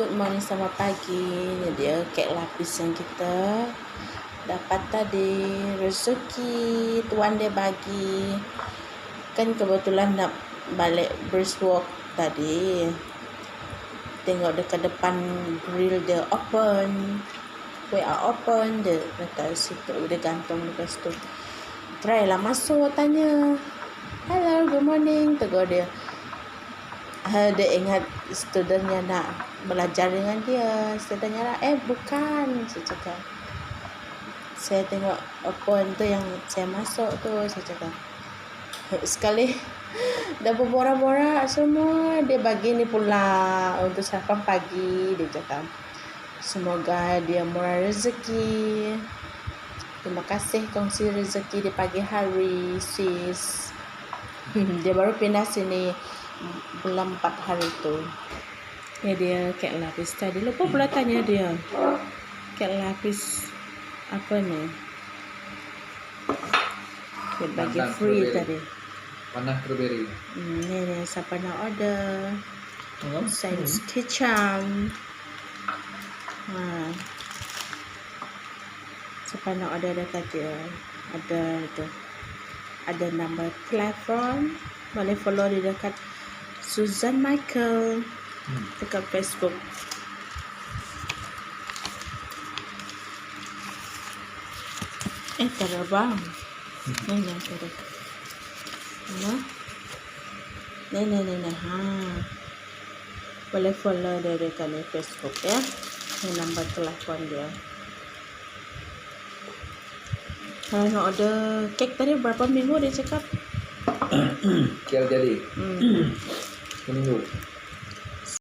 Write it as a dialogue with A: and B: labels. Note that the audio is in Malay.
A: Good morning, selamat pagi. Ini dia kek lapis yang kita dapat tadi. Rezeki Tuan dia bagi. Kan kebetulan nak balik brisk walk tadi. Tengok dekat depan grill dia open. We are open. Dia dekat situ. Dia gantung dekat situ. Try lah masuk, tanya. Hello, good morning. Tegur dia. Dia ingat studentnya nak belajar dengan dia. Studentnya nak, bukan. Saya cakap. Saya tengok open tu yang saya masuk tu. Saya cakap. Sekali dah berborak-borak semua. Dia bagi ni pula untuk sarapan pagi. Dia cakap. Semoga dia murah rezeki. Terima kasih kongsi rezeki di pagi hari, sis. Dia baru pindah sini bulan 4 hari tu. Ya, dia kek lapis tadi. Lupa pula tanya dia. Kek lapis apa ni? Dia bagi
B: Pandan
A: free
B: strawberry.
A: tadi.
B: Pandan strawberry.
A: Ni siapa nak order? Sains Kitchen. Siapa nak order dekat dia? Ada tu. Ada nombor telefon. Boleh follow dia dekat Susan Michael dekat Facebook. Tak ada bang. Ni ada. Mana? Ni. Boleh follow dia dekat Facebook ya. Ini nombor telefon dia. Kalau nak order kek tadi berapa minggu dia cakap?
B: Kira jadi. Seminggu.